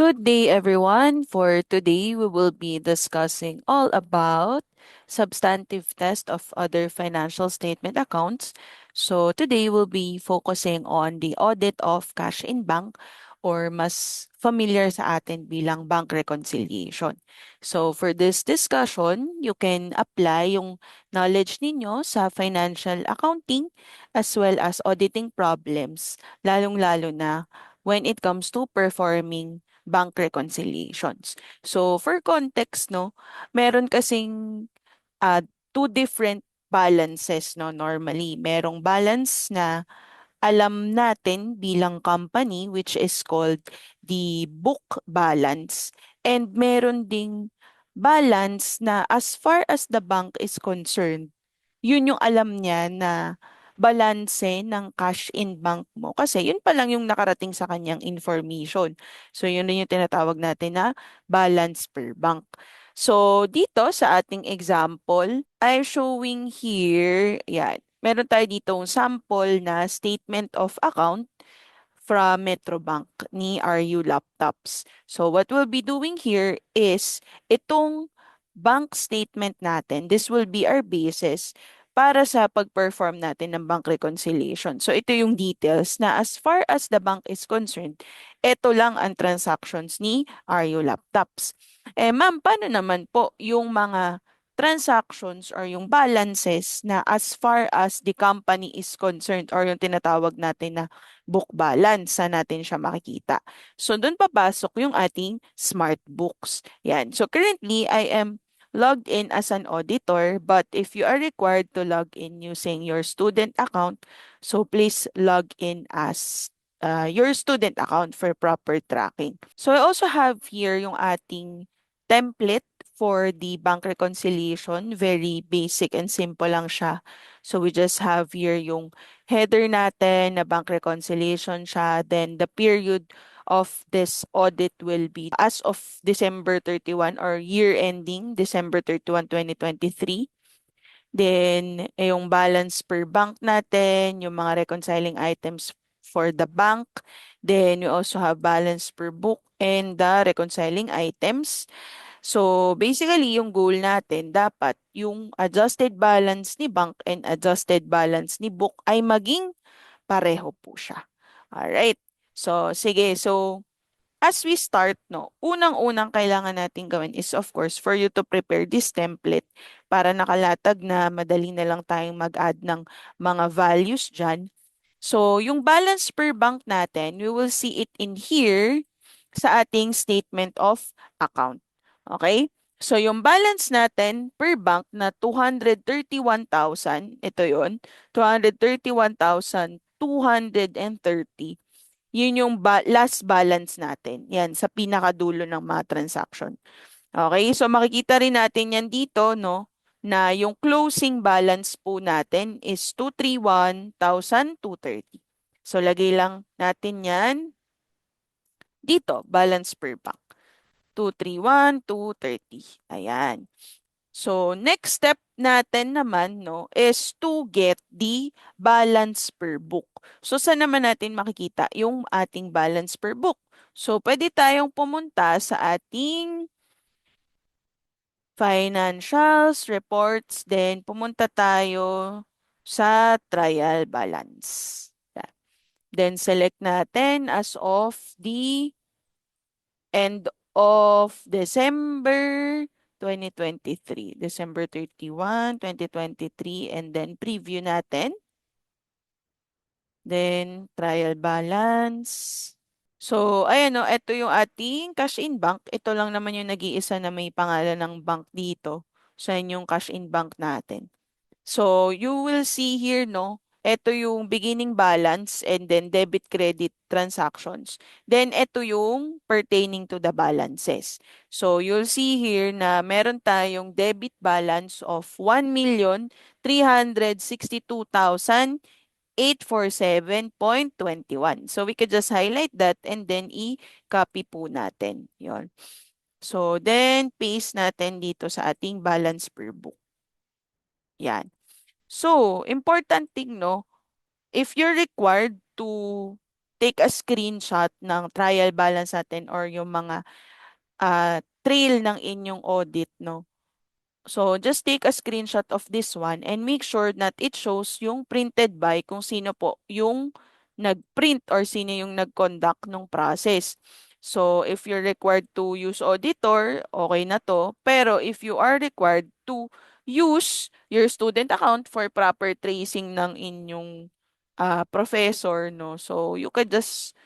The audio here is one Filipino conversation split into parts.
Good day, everyone. For today, we will be discussing all about substantive test of other financial statement accounts. So today, we'll be focusing on the audit of cash in bank or mas familiar sa atin bilang bank reconciliation. So for this discussion, you can apply yung knowledge ninyo sa financial accounting as well as auditing problems, lalong-lalo na when it comes to performing bank reconciliations. So for context, no, meron kasing uh, two different balances, no, normally. Merong balance na alam natin bilang company, which is called the book balance, and meron ding balance na as far as the bank is concerned, yun yung alam niya na balanse ng cash in bank mo. Kasi yun pa lang yung nakarating sa kanyang information. So yun rin yung tinatawag natin na balance per bank. So dito sa ating example, I'm showing here, yan, meron tayo ditong sample na statement of account from Metrobank ni RU Laptops. So what we'll be doing here is itong bank statement natin, this will be our basis para sa pag-perform natin ng bank reconciliation. So ito yung details na as far as the bank is concerned, ito lang ang transactions ni RU Laptops. Ma'am, paano naman po yung mga transactions or yung balances na as far as the company is concerned or yung tinatawag natin na book balance, saan natin siya makikita. So, doon papasok yung ating smart books. Yan. So, currently, I am logged in as an auditor, but if you are required to log in using your student account, so please log in as your student account for proper tracking. So, I also have here yung ating template for the bank reconciliation. Very basic and simple lang siya. So, we just have here yung header natin na bank reconciliation siya. Then the period of this audit will be as of December 31 or year ending December 31, 2023. Then yung balance per bank natin, yung mga reconciling items for the bank. Then we also have balance per book and the reconciling items. So, basically, yung goal natin, dapat yung adjusted balance ni bank and adjusted balance ni book ay maging pareho po siya. Alright. So, sige. So, as we start, no, unang-unang kailangan natin gawin is, of course, for you to prepare this template para nakalatag na madali na lang tayong mag-add ng mga values dyan. So, yung balance per bank natin, we will see it in here sa ating statement of account. Okay? So, yung balance natin per bank na 231,000, ito yon 231,230. Yun yung last balance natin. Yan, sa pinakadulo ng mga transaction. Okay? So, makikita rin natin yan dito, no? Na yung closing balance po natin is 231,230. So, lagay lang natin yan dito, balance per bank. 231,230. Ayan. So, next step natin naman, no, is to get the balance per book. So, saan naman natin makikita yung ating balance per book? So, pwede tayong pumunta sa ating financials, reports, then pumunta tayo sa trial balance. Yan. Then, select natin as of the end of December 2023. December 31, 2023. And then preview natin. Then trial balance. So, ayan o, ito yung ating cash in bank. Ito lang naman yung nag-iisa na may pangalan ng bank dito sa inyong cash in bank natin. So, you will see here, no? Ito yung beginning balance and then debit credit transactions. Then, ito yung pertaining to the balances. So, you'll see here na meron tayong debit balance of 1,362,847.21. So, we could just highlight that and then i-copy po natin. Yon. So, then paste natin dito sa ating balance per book. Yan. So, important thing, no? If you're required to take a screenshot ng trial balance natin or yung mga trail ng inyong audit, no? So, just take a screenshot of this one and make sure that it shows yung printed by kung sino po yung nag-print or sino yung nag-conduct ng process. So, if you're required to use auditor, okay na to. Pero if you are required to use your student account for proper tracing ng inyong professor, no? So, you could just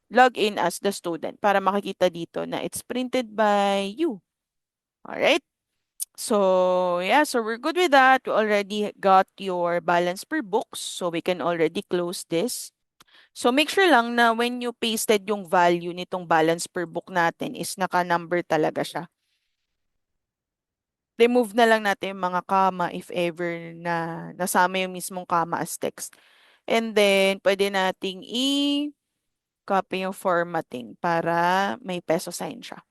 log in as the student para makikita dito na it's printed by you. Alright? So, yeah, so we're good with that. We already got your balance per books, so we can already close this. So, make sure lang na when you pasted yung value nitong balance per book natin is naka-number talaga siya. Remove na lang natin yung mga comma if ever na nasama yung mismong comma as text. And then, pwede nating i-copy yung formatting para may peso sign siya.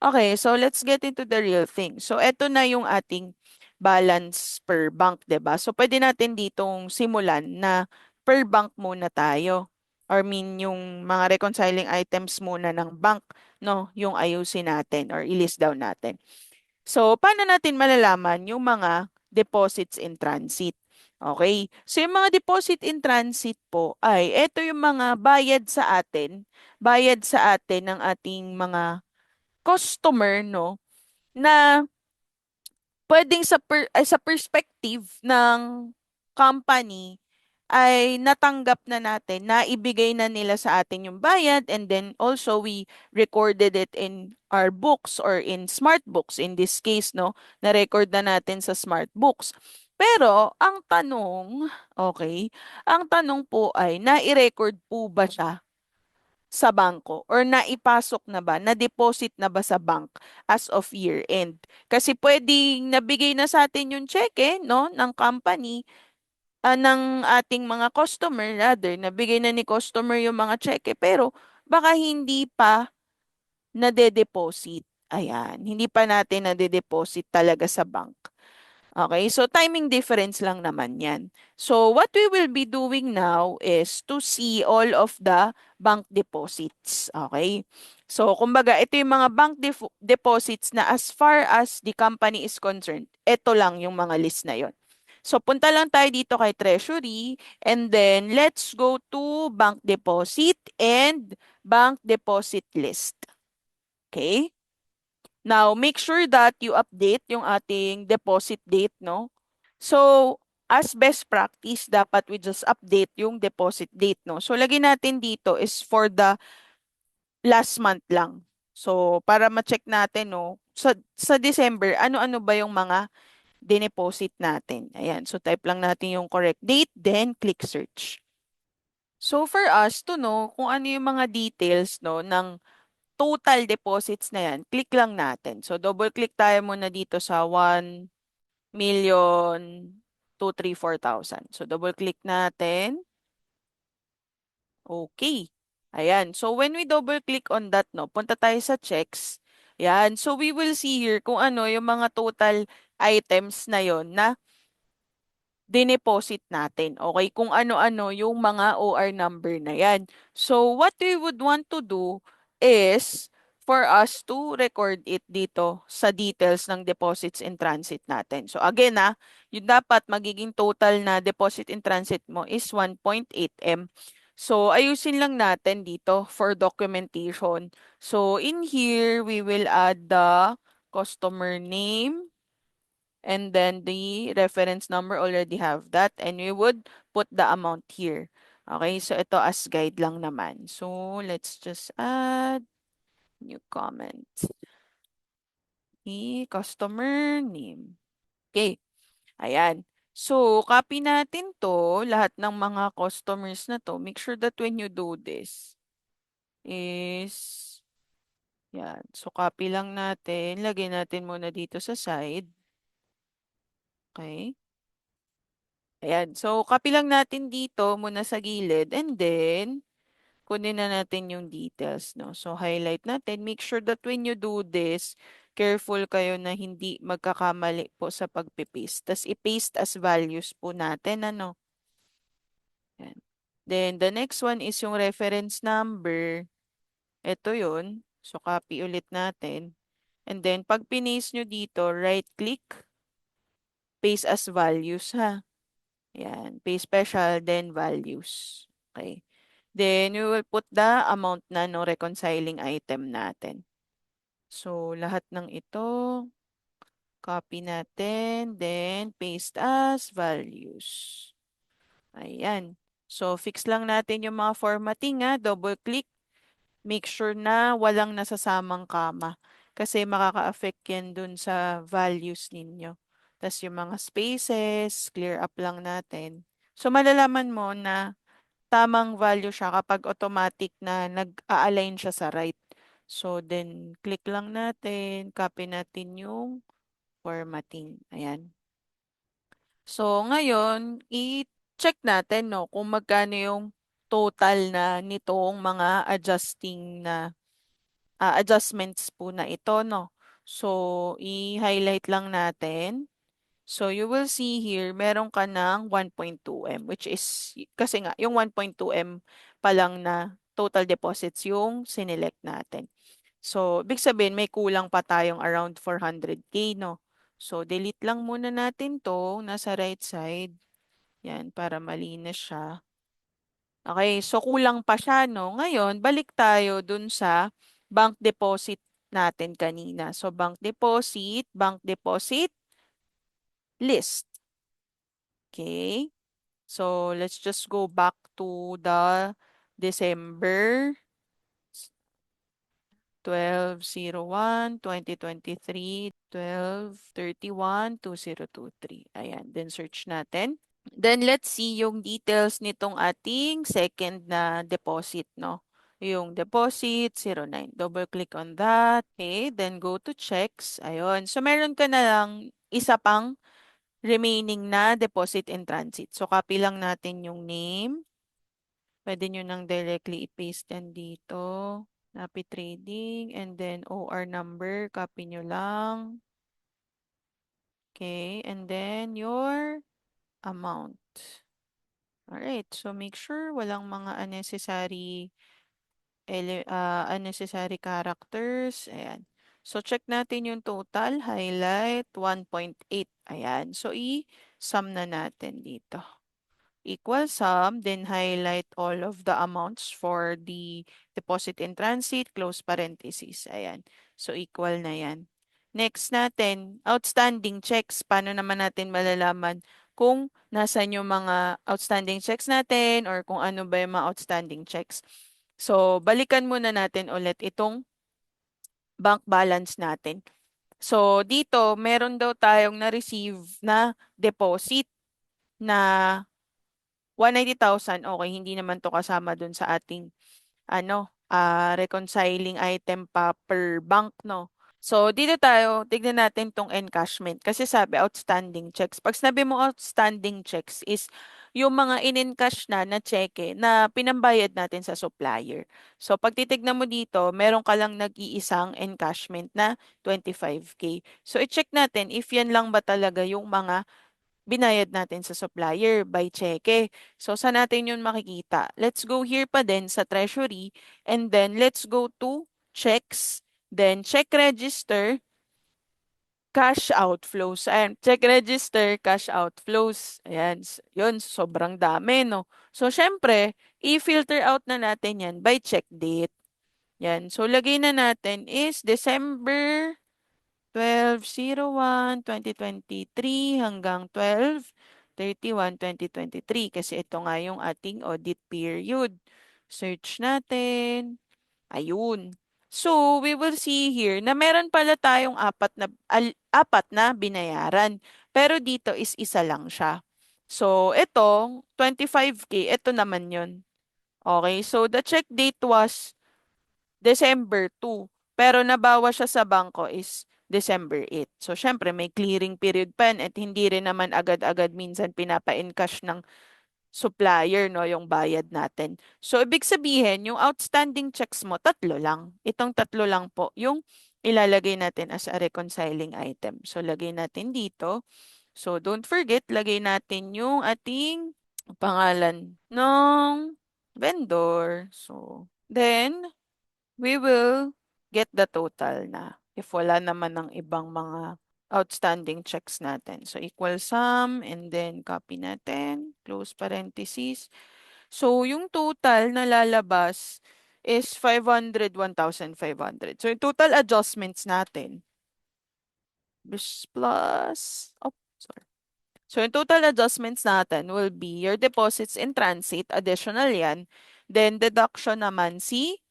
Okay, so let's get into the real thing. So, eto na yung ating balance per bank, 'di ba? So, pwede natin ditong simulan na per bank muna tayo. Or mean, yung mga reconciling items muna ng bank, no? Yung ayusin natin or i-list down natin. So, paano natin malalaman yung mga deposits in transit? Okay. So, yung mga deposit in transit po ay eto yung mga bayad sa atin ng ating mga customer, no, na pwedeng sa perspective ng company ay natanggap na natin, na ibigay na nila sa atin yung bayad, and then also we recorded it in our books or in smart books in this case, no, na-record na natin sa smart books. Pero ang tanong, okay, ang tanong po ay nai-record po ba siya sa bangko or naipasok na ba, na-deposit na ba sa bank as of year end? Kasi pwedeng nabigay na sa atin yung cheque, no, ng company, ng ating mga customer, rather, nabigay na ni customer yung mga cheque, pero baka hindi pa nade-deposit. Ayan, hindi pa natin nade-deposit talaga sa bank. Okay, so timing difference lang naman yan. So what we will be doing now is to see all of the bank deposits. Okay, so kumbaga ito yung mga bank deposits na as far as the company is concerned, ito lang yung mga list na yon. So punta lang tayo dito kay Treasury and then let's go to bank deposit and bank deposit list. Okay? Now, make sure that you update yung ating deposit date, no? So, as best practice, dapat we just update yung deposit date, no? So, lagay natin dito is for the last month lang. So, para ma-check natin, no, sa December, ano-ano ba yung mga dineposit natin. Ayan, so type lang natin yung correct date, then click search. So, for us to know kung ano yung mga details, no, ng total deposits na yan, click lang natin. So, double click tayo muna dito sa 1,234,000. So, double click natin. Okay. Ayan. So, when we double click on that, no, punta tayo sa checks. Ayan. So, we will see here kung ano yung mga total items na yon na dineposit natin. Okay? Kung ano-ano yung mga OR number na yan. So, what we would want to do is for us to record it dito sa details ng deposits in transit natin. So, again, yung dapat magiging total na deposit in transit mo is 1.8 M. So, ayusin lang natin dito for documentation. So, in here, we will add the customer name, and then the reference number, already have that, and we would put the amount here. Okay, so ito as guide lang naman. So let's just add new comment. The customer name. Okay, ayan. So, copy natin to, lahat ng mga customers na to. Make sure that when you do this is, yan. So, copy lang natin. Lagay natin muna dito sa side. Okay. Ayan. So, copy lang natin dito muna sa gilid and then kunin na natin yung details, no? So, highlight natin. Make sure that when you do this, careful kayo na hindi magkakamali po sa pagpipaste. Tapos, i-paste as values po natin, ano? Ayan. Then, the next one is yung reference number. Ito yun. So, copy ulit natin. And then, pag pinaste nyo dito, right-click, paste as values, ha? Yan. Paste special, then values. Okay. Then, we will put the amount na no reconciling item natin. So, lahat ng ito, copy natin, then paste as values. Ayan. So, fix lang natin yung mga formatting, ha? Double-click. Make sure na walang nasasamang comma. Kasi makaka-affect yan dun sa values ninyo. Tapos yung mga spaces, clear up lang natin. So, malalaman mo na tamang value siya kapag automatic na nag-a-align siya sa right. So, then, click lang natin, copy natin yung formatting. Ayan. So, ngayon, i-check natin, no, kung magkano yung total na nitong mga adjustments po na ito, no. So, i-highlight lang natin. So, you will see here, meron ka ng 1.2M, which is, kasi nga, yung 1.2M pa lang na total deposits yung sinelect natin. So, ibig sabihin, may kulang pa tayong around 400K, no? So, delete lang muna natin to, nasa right side. Yan, para malinis siya. Okay, so kulang pa siya, no? Ngayon, balik tayo dun sa bank deposit natin kanina. So, bank deposit list. Okay. So, let's just go back to the December 12/01/2023, 12/31/2023. Ayan, then search natin. Then, let's see yung details nitong ating second na deposit, no? Yung deposit, 09. Double-click on that. Okay, then go to checks. Ayun. So, meron ka na lang isa pang remaining na deposit in transit. So, copy lang natin yung name. Pwede nyo nang directly i-paste yan dito. Happy Trading. And then, OR number. Copy nyo lang. Okay. And then, your amount. Alright. So, make sure walang mga unnecessary characters. Ayan. So, check natin yung total. Highlight 1.8. Ayan. So, i-sum na natin dito. Equal sum, then highlight all of the amounts for the deposit in transit, close parentheses. Ayan. So, equal na yan. Next natin, outstanding checks. Paano naman natin malalaman kung nasan yung mga outstanding checks natin or kung ano ba yung mga outstanding checks? So, balikan muna natin ulit itong bank balance natin. So, dito, meron daw tayong na-receive na deposit na 190,000. Okay, hindi naman to kasama dun sa ating reconciling item pa per bank, no? So, dito tayo, tignan natin tong encashment. Kasi sabi, outstanding checks. Pag sinabi mo outstanding checks is yung mga in-encash na cheque na pinambayad natin sa supplier. So, pag titignan mo dito, meron ka lang nag-iisang encashment na 25K. So, i-check natin if yan lang ba talaga yung mga binayad natin sa supplier by cheque. So, saan natin yun makikita? Let's go here pa din sa treasury and then let's go to checks, then check register, cash outflows. Ayan, check register, cash outflows. Ayan, yun, sobrang dami, no? So, syempre, i-filter out na natin yan by check date. Yan, so lagay na natin is December 12/01/2023 hanggang 12/31/2023 kasi ito nga yung ating audit period. Search natin. Ayun. So, we will see here na meron pala tayong apat na binayaran. Pero dito is isa lang siya. So, ito, 25K, ito naman yun. Okay, so the check date was December 2. Pero nabawas siya sa bangko is December 8. So, syempre, may clearing period pa yan at hindi rin naman agad-agad minsan pinapa-encash ng supplier, no, yung bayad natin. So, ibig sabihin, yung outstanding checks mo, tatlo lang. Itong tatlo lang po yung ilalagay natin as a reconciling item. So, lagay natin dito. So, don't forget, lagay natin yung ating pangalan ng vendor. So, then, we will get the total na if wala naman ng ibang mga outstanding checks natin. So, equal sum and then copy natin, close parentheses. So, yung total na lalabas is 500, 1,500. So, yung total adjustments natin is plus, oh, sorry. So, yung total adjustments natin will be your deposits in transit, additional yan. Then, deduction naman si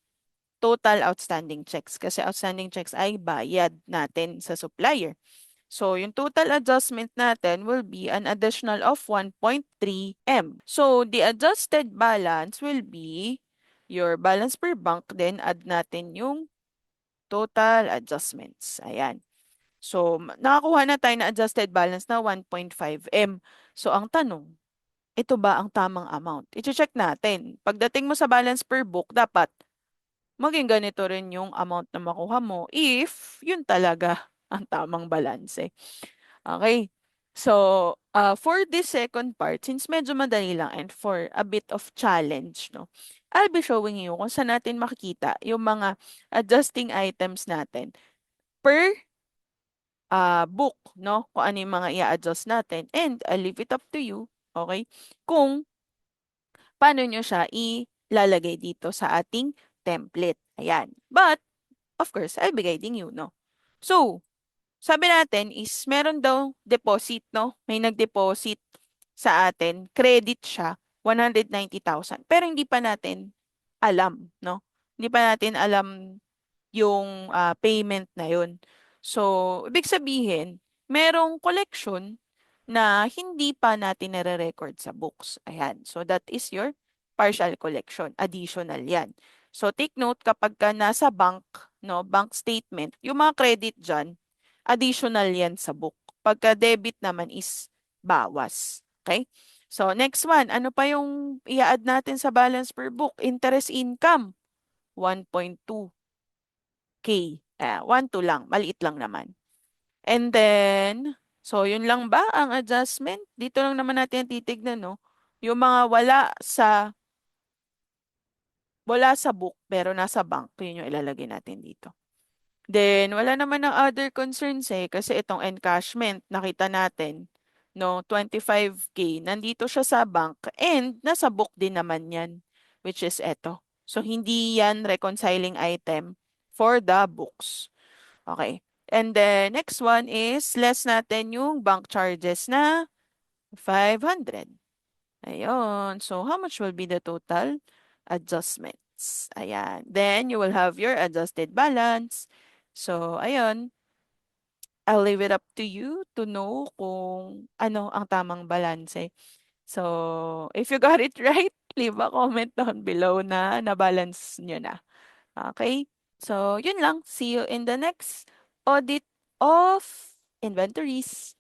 total outstanding checks kasi outstanding checks ay bayad natin sa supplier. So, yung total adjustment natin will be an additional of 1.3 M. So, the adjusted balance will be your balance per bank, then add natin yung total adjustments. Ayan. So, nakakuha na tayo na adjusted balance na 1.5 M. So, ang tanong, ito ba ang tamang amount? I-check natin. Pagdating mo sa balance per book, dapat maging ganito rin yung amount na makuha mo if yun talaga ang tamang balanse. Okay. So, for this second part, since medyo madali lang and for a bit of challenge, no, I'll be showing you kung saan natin makikita yung mga adjusting items natin per book, no? Kung ano yung mga i-adjust natin. And I'll leave it up to you, okay? Kung paano nyo siya ilalagay dito sa ating template. Ayan. But, of course, I'll be guiding you, no? So, sabi natin is meron daw deposit, no? May nag-deposit sa atin, credit siya, 190,000. Pero hindi pa natin alam, no? Hindi pa natin alam yung payment na yun. So, ibig sabihin, merong collection na hindi pa natin nare-record sa books. Ayan. So, that is your partial collection. Additional yan. So, take note kapag ka nasa bank, no, bank statement, yung mga credit dyan, additional yan sa book. Pagka debit naman is bawas. Okay? So, next one, ano pa yung i-add natin sa balance per book? Interest income, 1.2K. 1.2 lang, maliit lang naman. And then, so yun lang ba ang adjustment? Dito lang naman natin titignan, no? Yung mga wala sa book pero nasa bank, yun yung ilalagay natin dito. Then, wala naman ng other concerns kasi itong encashment, nakita natin, no, 25K, nandito siya sa bank and nasa book din naman yan, which is eto. So, hindi yan reconciling item for the books. Okay. And then, next one is less natin yung bank charges na 500. Ayun. So, how much will be the total adjustments? Ayan. Then, you will have your adjusted balance. So, ayun. I'll leave it up to you to know kung ano ang tamang balanse. So, if you got it right, leave a comment down below na na-balance nyo na. Okay? So, yun lang. See you in the next audit of inventories.